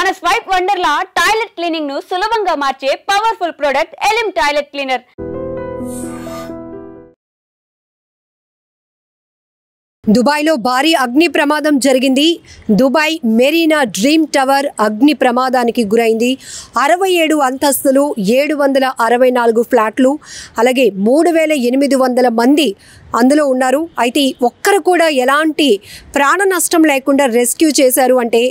మన swipe Wonderla toilet cleaning ను సులభంగా మార్చే పవర్ఫుల్ ప్రొడక్ట్ ఎలిమ్ టాయిలెట్ క్లీనర్. దుబాయ్లో భారీ అగ్ని ప్రమాదం జరిగింది. దుబాయ్ మెరీనా డ్రీమ్ టవర్ అగ్ని ప్రమాదానికి గురైంది. 67 అంతస్తులు, 764 ఫ్లాట్లు, అలాగే 3800 మంది అందులో ఉన్నారు. అయితే ఒక్కరు కూడా ఎలాంటి ప్రాణ నష్టం లేకుండా రెస్క్యూ చేశారు అంటే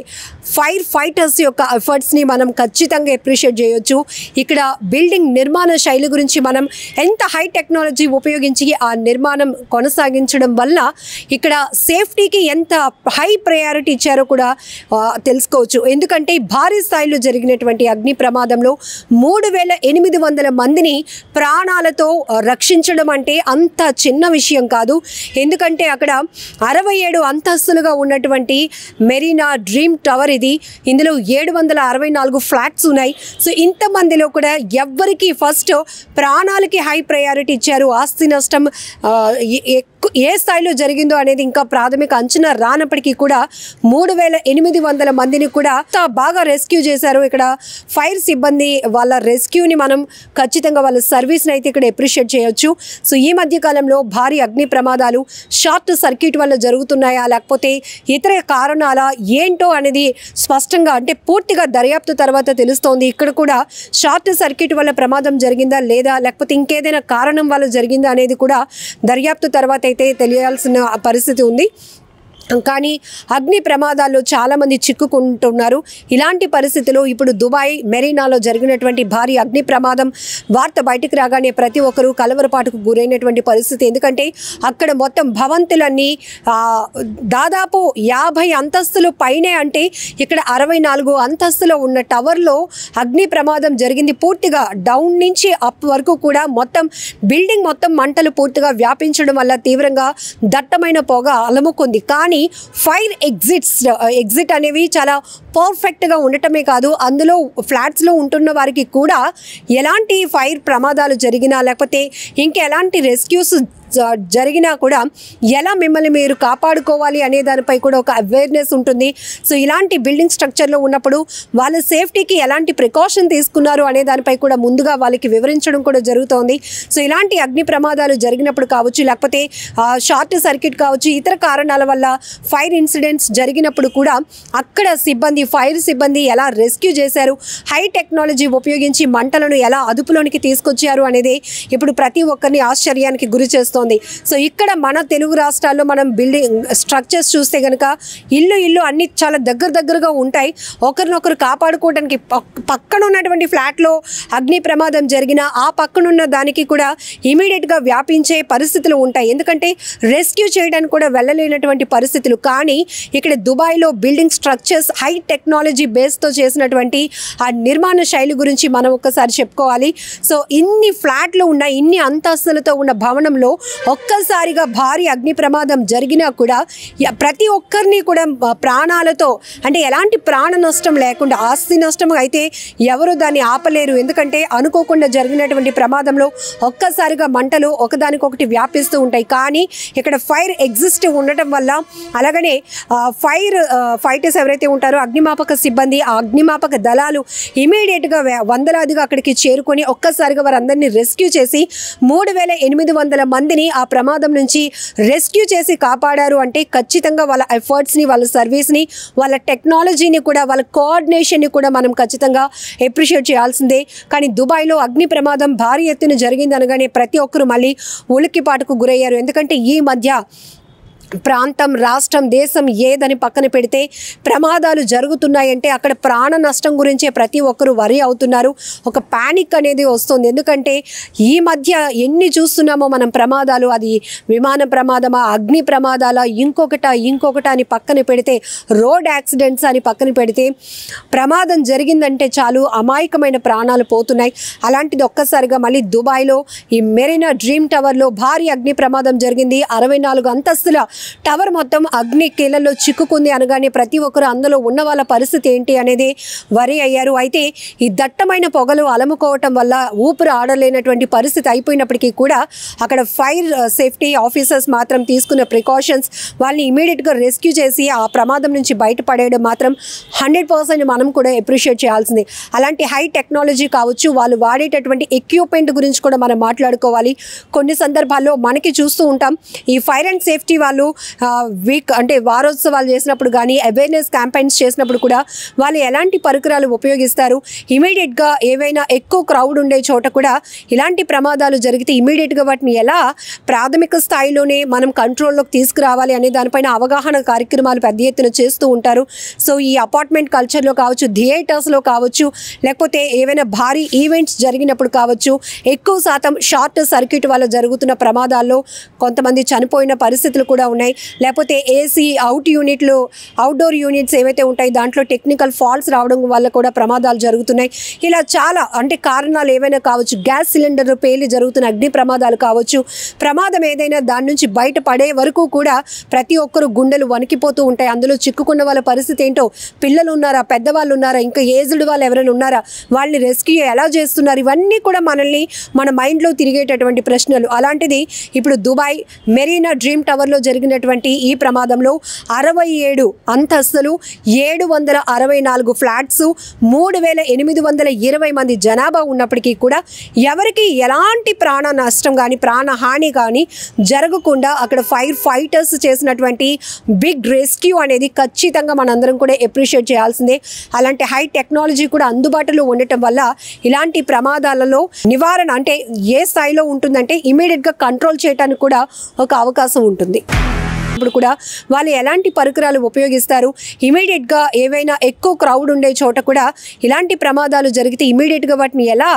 ఫైర్ ఫైటర్స్ యొక్క ఎఫర్ట్స్ని మనం ఖచ్చితంగా అప్రిషియేట్ చేయొచ్చు. ఇక్కడ బిల్డింగ్ నిర్మాణ శైలి గురించి మనం ఎంత హై టెక్నాలజీ ఉపయోగించి ఆ నిర్మాణం కొనసాగించడం వల్ల ఇక్కడ సేఫ్టీకి ఎంత హై ప్రయారిటీ ఇచ్చారో కూడా తెలుసుకోవచ్చు. ఎందుకంటే భారీ స్థాయిలో జరిగినటువంటి అగ్ని ప్రమాదంలో 3800 మందిని ప్రాణాలతో రక్షించడం అంటే అంత చిన్న విషయం కాదు. ఎందుకంటే అక్కడ 67 అంతస్తులుగా ఉన్నటువంటి మెరీనా డ్రీమ్ టవర్ ఇది. ఇందులో 764 ఫ్లాట్స్ ఉన్నాయి. సో ఇంతమందిలో కూడా ఎవ్వరికి ఫస్ట్ ప్రాణాలకి హై ప్రయారిటీ ఇచ్చారు. ఆస్తి నష్టం ఏ స్థాయిలో జరిగిందో అనేది ఇంకా ప్రాథమిక అంచనా రానప్పటికీ కూడా 3800 మందిని కూడా బాగా రెస్క్యూ చేశారు. ఇక్కడ ఫైర్ సిబ్బంది వాళ్ళ రెస్క్యూని మనం ఖచ్చితంగా వాళ్ళ సర్వీస్ని అయితే ఇక్కడ అప్రిషియేట్ చేయొచ్చు. సో ఈ మధ్య కాలంలో భారీ అగ్ని ప్రమాదాలు షార్ట్ సర్క్యూట్ వల్ల జరుగుతున్నాయా లేకపోతే ఇతర కారణాలా ఏంటో అనేది స్పష్టంగా అంటే పూర్తిగా దర్యాప్తు తర్వాత తెలుస్తోంది. ఇక్కడ కూడా షార్ట్ సర్క్యూట్ వల్ల ప్రమాదం జరిగిందా లేదా లేకపోతే ఇంకేదైనా కారణం వల్ల జరిగిందా అనేది కూడా దర్యాప్తు తర్వాత అయితే తెలియాల్సిన పరిస్థితి ఉంది. కానీ అగ్ని ప్రమాదాల్లో చాలామంది చిక్కుకుంటున్నారు. ఇలాంటి పరిస్థితిలో ఇప్పుడు దుబాయ్ మెరీనాలో జరిగినటువంటి భారీ అగ్ని ప్రమాదం వార్త బయటకు రాగానే ప్రతి ఒక్కరూ కలవరపాటుకు గురైనటువంటి పరిస్థితి. ఎందుకంటే అక్కడ మొత్తం భవంతులన్నీ దాదాపు 50 అంతస్తులు పైనే, అంటే ఇక్కడ 64 అంతస్తులో ఉన్న టవర్లో అగ్ని ప్రమాదం జరిగింది. పూర్తిగా డౌన్ నుంచి అప్ వరకు కూడా మొత్తం బిల్డింగ్ మొత్తం మంటలు పూర్తిగా వ్యాపించడం వల్ల తీవ్రంగా దట్టమైన పొగ అలముకుంది. కానీ ఫైర్ ఎగ్జిట్ అనేవి చాలా పర్ఫెక్ట్గా ఉండటమే కాదు, అందులో ఫ్లాట్స్లో ఉంటున్న వారికి కూడా ఎలాంటి ఫైర్ ప్రమాదాలు జరిగినా లేకపోతే ఇంకెలాంటి రెస్క్యూస్ జరిగినా కూడా ఎలా మిమ్మల్ని మీరు కాపాడుకోవాలి అనే దానిపై కూడా ఒక అవేర్నెస్ ఉంటుంది. సో ఇలాంటి బిల్డింగ్ స్ట్రక్చర్లో ఉన్నప్పుడు వాళ్ళ సేఫ్టీకి ఎలాంటి ప్రికాషన్ తీసుకున్నారు అనే దానిపై కూడా ముందుగా వాళ్ళకి వివరించడం కూడా జరుగుతోంది. సో ఇలాంటి అగ్ని ప్రమాదాలు జరిగినప్పుడు కావచ్చు లేకపోతే షార్ట్ సర్క్యూట్ కావచ్చు, ఇతర కారణాల వల్ల ఫైర్ ఇన్సిడెంట్స్ జరిగినప్పుడు కూడా అక్కడ ఫైర్ సిబ్బంది ఎలా రెస్క్యూ చేశారు, హై టెక్నాలజీ ఉపయోగించి మంటలను ఎలా అదుపులోనికి తీసుకొచ్చారు అనేది ఇప్పుడు ప్రతి ఒక్కరిని ఆశ్చర్యానికి గురి చేస్తుంది. సో ఇక్కడ మన తెలుగు రాష్ట్రాల్లో మనం బిల్డింగ్ స్ట్రక్చర్స్ చూస్తే కనుక ఇల్లు అన్ని చాలా దగ్గరగా ఉంటాయి. ఒకరినొకరు కాపాడుకోవడానికి పక్కన ఉన్నటువంటి ఫ్లాట్లో అగ్ని ప్రమాదం జరిగిన ఆ పక్కనున్న దానికి కూడా ఇమీడియట్గా వ్యాపించే పరిస్థితులు ఉంటాయి. ఎందుకంటే రెస్క్యూ చేయడానికి కూడా వెళ్ళలేనటువంటి పరిస్థితులు. కానీ ఇక్కడ దుబాయ్లో బిల్డింగ్ స్ట్రక్చర్స్ హై టెక్నాలజీ బేస్తో చేసినటువంటి ఆ నిర్మాణ శైలి గురించి మనం ఒక్కసారి చెప్పుకోవాలి. సో ఇన్ని ఫ్లాట్లు ఉన్న ఇన్ని అంతస్తులతో ఉన్న భవనంలో ఒక్కసారిగా భారీ అగ్ని ప్రమాదం జరిగినా కూడా ప్రతి ఒక్కరిని కూడా ప్రాణాలతో అంటే ఎలాంటి ప్రాణ నష్టం లేకుండా, ఆస్తి నష్టం అయితే ఎవరు దాన్ని ఆపలేరు. ఎందుకంటే అనుకోకుండా జరిగినటువంటి ప్రమాదంలో ఒక్కసారిగా మంటలు ఒకదానికొకటి వ్యాపిస్తూ ఉంటాయి. కానీ ఇక్కడ ఫైర్ ఎగ్జిస్ట్ ఉండటం వల్ల అలాగనే ఫైటర్స్ ఎవరైతే ఉంటారో అగ్నిమాపక సిబ్బంది, ఆ అగ్నిమాపక దళాలు ఇమీడియట్గా వందలాదిగా అక్కడికి చేరుకొని ఒక్కసారిగా వారందరినీ రెస్క్యూ చేసి 3800 మందిని ఆ ప్రమాదం నుంచి రెస్క్యూ చేసి కాపాడారు. అంటే ఖచ్చితంగా వాళ్ళ ఎఫర్ట్స్ని, వాళ్ళ సర్వీస్ని, వాళ్ళ టెక్నాలజీని కూడా, వాళ్ళ కోఆర్డినేషన్ని కూడా మనం ఖచ్చితంగా అప్రిషియేట్ చేయాల్సిందే. కానీ దుబాయ్లో అగ్ని ప్రమాదం భారీ ఎత్తున జరిగింది అనగానే ప్రతి ఒక్కరు మళ్ళీ ఉలిక్కిపాటుకు గురయ్యారు. ఎందుకంటే ఈ మధ్య ప్రాంతం, రాష్ట్రం, దేశం ఏదని పక్కన పెడితే ప్రమాదాలు జరుగుతున్నాయంటే అక్కడ ప్రాణ నష్టం గురించే ప్రతి ఒక్కరు వరి అవుతున్నారు. ఒక ప్యానిక్ అనేది వస్తుంది. ఎందుకంటే ఈ మధ్య ఎన్ని చూస్తున్నామో మనం ప్రమాదాలు, అది విమాన ప్రమాదమా, అగ్ని ప్రమాదాల, ఇంకొకట అని పక్కన పెడితే, రోడ్ యాక్సిడెంట్స్ అని పక్కన పెడితే ప్రమాదం జరిగిందంటే చాలు అమాయకమైన ప్రాణాలు పోతున్నాయి. అలాంటిది ఒక్కసారిగా మళ్ళీ దుబాయ్లో ఈ మెరీనా డ్రీమ్ టవర్లో భారీ అగ్ని ప్రమాదం జరిగింది. 64 అంతస్తుల టవర్ మొత్తం అగ్ని కీలల్లో చిక్కుకుంది అనగానే ప్రతి ఒక్కరు అందులో ఉన్న వాళ్ళ పరిస్థితి ఏంటి అనేది వరి అయ్యారు. అయితే ఈ దట్టమైన పొగలు అలముకోవటం వల్ల ఊపిరి ఆడలేనటువంటి పరిస్థితి అయిపోయినప్పటికీ కూడా అక్కడ ఫైర్ సేఫ్టీ ఆఫీసర్స్ మాత్రం తీసుకున్న ప్రికాషన్స్ వాళ్ళని ఇమీడియట్గా రెస్క్యూ చేసి ఆ ప్రమాదం నుంచి బయటపడేయడం మాత్రం 100% మనం కూడా అప్రిషియేట్ చేయాల్సింది. అలాంటి హై టెక్నాలజీ కావచ్చు, వాళ్ళు వాడేటటువంటి ఎక్విప్మెంట్ గురించి కూడా మనం మాట్లాడుకోవాలి. కొన్ని సందర్భాల్లో మనకి చూస్తూ ఉంటాం ఈ ఫైర్ అండ్ సేఫ్టీ వాళ్ళు వీక్ అంటే వారోత్సవాలు చేసినప్పుడు కానీ అవేర్నెస్ క్యాంపెయిన్స్ చేసినప్పుడు కూడా వాళ్ళు ఎలాంటి పరికరాలు ఉపయోగిస్తారు, ఇమీడియట్గా ఏవైనా ఎక్కువ క్రౌడ్ ఉండే చోట కూడా ఇలాంటి ప్రమాదాలు జరిగితే ఇమీడియట్గా వాటిని ఎలా ప్రాథమిక స్థాయిలోనే మనం కంట్రోల్లోకి తీసుకురావాలి అనే దానిపైన అవగాహన కార్యక్రమాలు పెద్ద ఎత్తున చేస్తూ ఉంటారు. సో ఈ అపార్ట్మెంట్ కల్చర్లో కావచ్చు, థియేటర్స్లో కావచ్చు, లేకపోతే ఏవైనా భారీ ఈవెంట్స్ జరిగినప్పుడు కావచ్చు, ఎక్కువ శాతం షార్ట్ సర్క్యూట్ వల్ల జరుగుతున్న ప్రమాదాల్లో కొంతమంది చనిపోయిన పరిస్థితులు కూడా ఉన్నాయి. లేకపోతే ఏసీ అవుట్డోర్ యూనిట్స్ ఏవైతే ఉంటాయి దాంట్లో టెక్నికల్ ఫాల్ట్స్ రావడం వల్ల కూడా ప్రమాదాలు జరుగుతున్నాయి. ఇలా చాలా అంటే కారణాలు ఏవైనా కావచ్చు, గ్యాస్ సిలిండర్ పేలి జరుగుతున్న అగ్ని ప్రమాదాలు కావచ్చు, ప్రమాదం ఏదైనా దాని నుంచి బయటపడే వరకు కూడా ప్రతి ఒక్కరు గుండెలు వణికిపోతూ ఉంటాయి. అందులో చిక్కుకున్న వాళ్ళ పరిస్థితి ఏంటో, పిల్లలు ఉన్నారా, పెద్దవాళ్ళు ఉన్నారా, ఇంకా ఏజ్డ్ వాళ్ళు ఎవరైనా ఉన్నారా, వాళ్ళని రెస్క్యూ ఎలా చేస్తున్నారు, ఇవన్నీ కూడా మనల్ని మన మైండ్లో తిరిగేటటువంటి ప్రశ్నలు. అలాంటిది ఇప్పుడు దుబాయ్ మెరీనా డ్రీమ్ టవర్లో జరిగినటువంటి ఈ ప్రమాదంలో 67 అంతస్తులు, 764 ఫ్లాట్స్, 3820 మంది జనాభా ఉన్నప్పటికీ కూడా ఎవరికి ఎలాంటి ప్రాణ నష్టం కానీ ప్రాణహాని కానీ జరగకుండా అక్కడ ఫైర్ ఫైటర్స్ చేసినటువంటి బిగ్ రెస్క్యూ అనేది ఖచ్చితంగా మనందరం కూడా అప్రిషియేట్ చేయాల్సిందే. అలాంటి హై టెక్నాలజీ కూడా అందుబాటులో ఉండటం వల్ల ఇలాంటి ప్రమాదాలలో నివారణ అంటే ఏ స్థాయిలో ఉంటుందంటే ఇమీడియట్గా కంట్రోల్ చేయడానికి కూడా ఒక అవకాశం ఉంటుంది. ఇప్పుడు కూడా వాళ్ళు ఎలాంటి పరికరాలు ఉపయోగిస్తారు, ఇమీడియట్గా ఏవైనా ఎక్కువ క్రౌడ్ ఉండే చోట కూడా ఇలాంటి ప్రమాదాలు జరిగితే ఇమీడియట్గా వాటిని ఎలా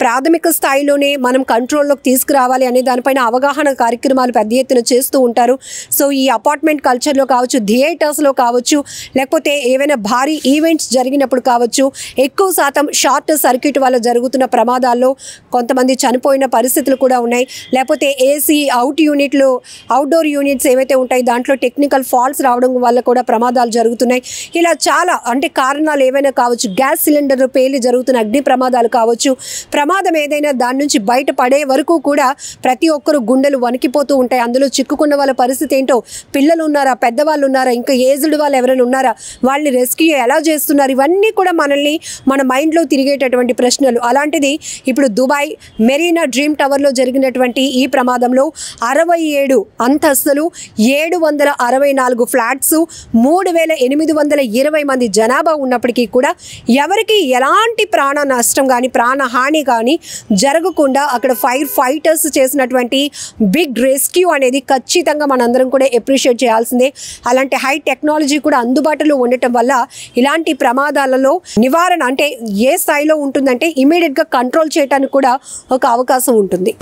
ప్రాథమిక స్థాయిలోనే మనం కంట్రోల్లోకి తీసుకురావాలి అనే దానిపైన అవగాహన కార్యక్రమాలు పెద్ద ఎత్తున చేస్తూ ఉంటారు. సో ఈ అపార్ట్మెంట్ కల్చర్లో కావచ్చు, థియేటర్స్లో కావచ్చు, లేకపోతే ఏవైనా భారీ ఈవెంట్స్ జరిగినప్పుడు కావచ్చు, ఎక్కువ శాతం షార్ట్ సర్క్యూట్ వల్ల జరుగుతున్న ప్రమాదాల్లో కొంతమంది చనిపోయిన పరిస్థితులు కూడా ఉన్నాయి. లేకపోతే ఏసీ అవుట్డోర్ యూనిట్స్ ఏవైతే ఉంటాయి దాంట్లో టెక్నికల్ ఫాల్ట్స్ రావడం వల్ల కూడా ప్రమాదాలు జరుగుతున్నాయి. ఇలా చాలా అంటే కారణాలు ఏవైనా కావచ్చు, గ్యాస్ సిలిండర్ పేలి జరుగుతున్న అగ్ని ప్రమాదాలు కావచ్చు, ప్రమాదం ఏదైనా దాని నుంచి బయటపడే వరకు కూడా ప్రతి ఒక్కరు గుండెలు వణికిపోతూ ఉంటాయి. అందులో చిక్కుకున్న వాళ్ళ పరిస్థితి ఏంటో, పిల్లలు ఉన్నారా, పెద్దవాళ్ళు ఉన్నారా, ఇంకా ఏజ్డ్ వాళ్ళు ఎవరైనా ఉన్నారా, వాళ్ళని రెస్క్యూ ఎలా చేస్తున్నారు, ఇవన్నీ కూడా మనల్ని మన మైండ్లో తిరిగేటటువంటి ప్రశ్నలు. అలాంటిది ఇప్పుడు దుబాయ్ మెరీనా డ్రీమ్ టవర్లో జరిగినటువంటి ఈ ప్రమాదంలో 67 అంతస్తులు, 764 ఫ్లాట్స్, 3820 మంది జనాభా ఉన్నప్పటికీ కూడా ఎవరికి ఎలాంటి ప్రాణ నష్టం కానీ ప్రాణహాని కానీ జరగకుండా అక్కడ ఫైర్ ఫైటర్స్ చేసినటువంటి బిగ్ రెస్క్యూ అనేది ఖచ్చితంగా మనందరం కూడా అప్రిషియేట్ చేయాల్సిందే. అలాంటి హై టెక్నాలజీ కూడా అందుబాటులో ఉండటం వల్ల ఇలాంటి ప్రమాదాలలో నివారణ అంటే ఏ స్థాయిలో ఉంటుందంటే ఇమీడియట్గా కంట్రోల్ చేయడానికి కూడా ఒక అవకాశం ఉంటుంది.